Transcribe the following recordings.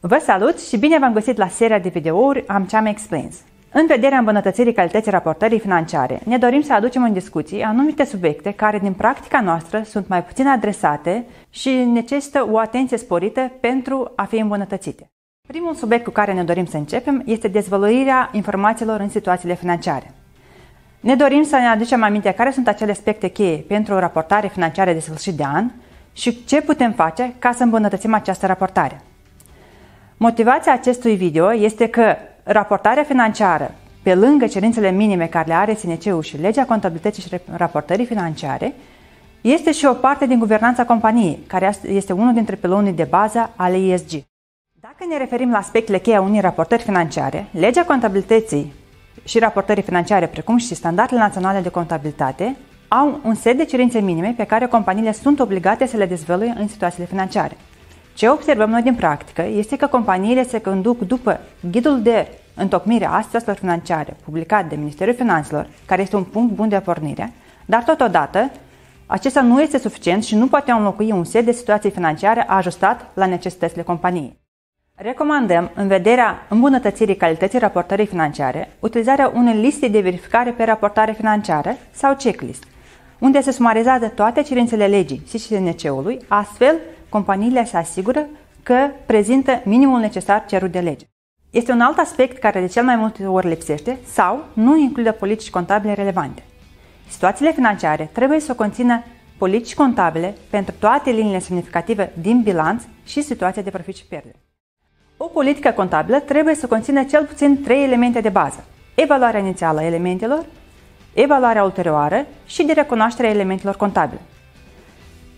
Vă salut și bine v-am găsit la seria de videouri AmCham Explains. În vederea îmbunătățirii calității raportării financiare, ne dorim să aducem în discuții anumite subiecte care din practica noastră sunt mai puțin adresate și necesită o atenție sporită pentru a fi îmbunătățite. Primul subiect cu care ne dorim să începem este dezvăluirea informațiilor în situațiile financiare. Ne dorim să ne aducem aminte care sunt acele aspecte cheie pentru o raportare financiară de sfârșit de an și ce putem face ca să îmbunătățim această raportare. Motivația acestui video este că raportarea financiară, pe lângă cerințele minime care le are SNC-ul și legea contabilității și raportării financiare, este și o parte din guvernanța companiei, care este unul dintre pilonii de bază ale ESG. Dacă ne referim la aspectele cheie a unei raportări financiare, legea contabilității și raportării financiare, precum și standardele naționale de contabilitate, au un set de cerințe minime pe care companiile sunt obligate să le dezvăluie în situațiile financiare. Ce observăm noi din practică este că companiile se conduc după ghidul de întocmire a situațiilor financiare publicat de Ministerul Finanțelor, care este un punct bun de pornire, dar totodată acesta nu este suficient și nu poate înlocui un set de situații financiare ajustat la necesitățile companiei. Recomandăm, în vederea îmbunătățirii calității raportării financiare, utilizarea unei liste de verificare pe raportare financiară sau checklist, unde se sumarizează toate cerințele legii și SNC-ului, astfel companiile se asigură că prezintă minimul necesar cerut de lege. Este un alt aspect care de cel mai multe ori lipsește sau nu include politici contabile relevante. Situațiile financiare trebuie să conțină politici contabile pentru toate liniile semnificative din bilanț și situația de profit și pierdere. O politică contabilă trebuie să conțină cel puțin 3 elemente de bază: evaluarea inițială a elementelor, evaluarea ulterioară și de recunoaștere a elementelor contabile.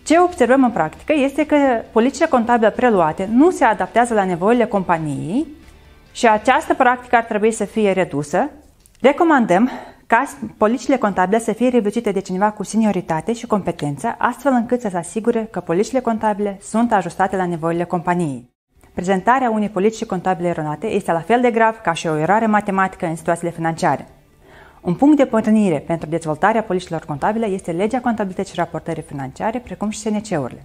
Ce observăm în practică este că politicile contabile preluate nu se adaptează la nevoile companiei și această practică ar trebui să fie redusă. Recomandăm ca politicile contabile să fie revizuite de cineva cu senioritate și competență, astfel încât să se asigure că politicile contabile sunt ajustate la nevoile companiei. Prezentarea unei politici contabile eronate este la fel de grav ca și o eroare matematică în situațiile financiare. Un punct de pornire pentru dezvoltarea politicilor contabile este legea contabilității și raportării financiare, precum și SNC-urile.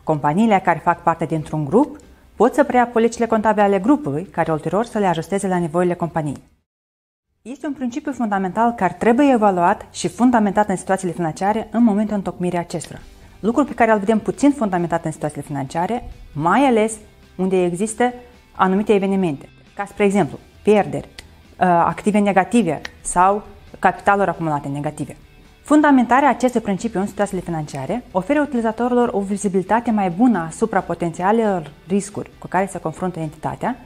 Companiile care fac parte dintr-un grup pot să preia politicile contabile ale grupului, care ulterior să le ajusteze la nevoile companiei. Este un principiu fundamental care trebuie evaluat și fundamentat în situațiile financiare în momentul întocmirii acestora. Lucru pe care îl vedem puțin fundamentat în situațiile financiare, mai ales unde există anumite evenimente, ca spre exemplu pierderi, active negative sau capitaluri acumulate negative. Fundamentarea acestui principiu în situațiile financiare oferă utilizatorilor o vizibilitate mai bună asupra potențialelor riscuri cu care se confruntă entitatea,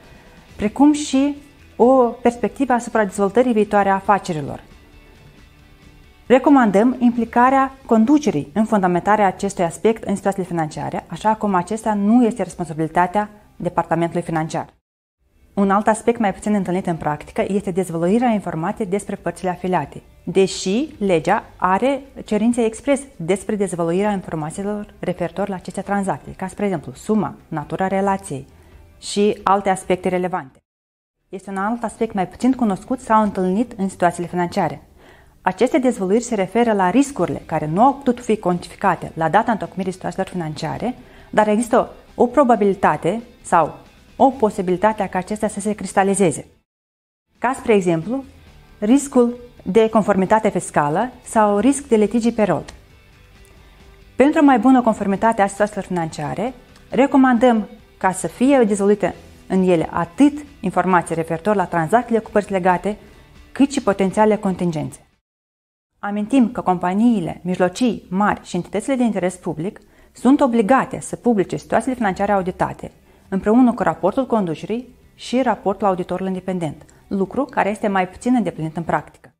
precum și o perspectivă asupra dezvoltării viitoare a afacerilor. Recomandăm implicarea conducerii în fundamentarea acestui aspect în situațiile financiare, așa cum acesta nu este responsabilitatea departamentului financiar. Un alt aspect mai puțin întâlnit în practică este dezvăluirea informației despre părțile afiliate, deși legea are cerințe expres despre dezvăluirea informațiilor referitor la aceste tranzacții, ca spre exemplu suma, natura relației și alte aspecte relevante. Este un alt aspect mai puțin cunoscut sau întâlnit în situațiile financiare. Aceste dezvăluiri se referă la riscurile care nu au putut fi cuantificate la data întocmirii situațiilor financiare, dar există o probabilitate sau o posibilitate ca acestea să se cristalizeze. Ca spre exemplu, riscul de conformitate fiscală sau risc de litigii pe rol. Pentru o mai bună conformitate a situațiilor financiare, recomandăm ca să fie dezvăluite în ele atât informații referitor la tranzacțiile cu părți legate, cât și potențiale contingențe. Amintim că companiile mijlocii, mari și entitățile de interes public sunt obligate să publice situațiile financiare auditate, împreună cu raportul conducerii și raportul auditorului independent, lucru care este mai puțin îndeplinit în practică.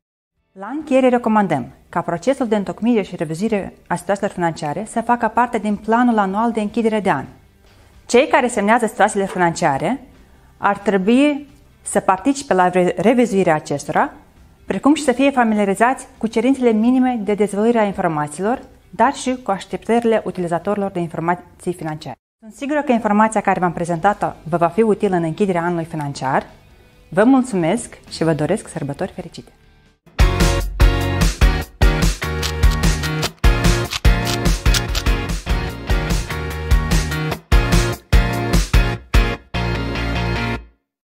La încheiere recomandăm ca procesul de întocmire și revizuire a situațiilor financiare să facă parte din planul anual de închidere de an. Cei care semnează situațiile financiare ar trebui să participe la revizuirea acestora, precum și să fie familiarizați cu cerințele minime de dezvăluire a informațiilor, dar și cu așteptările utilizatorilor de informații financiare. Sunt sigură că informația care v-am prezentat-o vă va fi utilă în închiderea anului financiar. Vă mulțumesc și vă doresc sărbători fericite!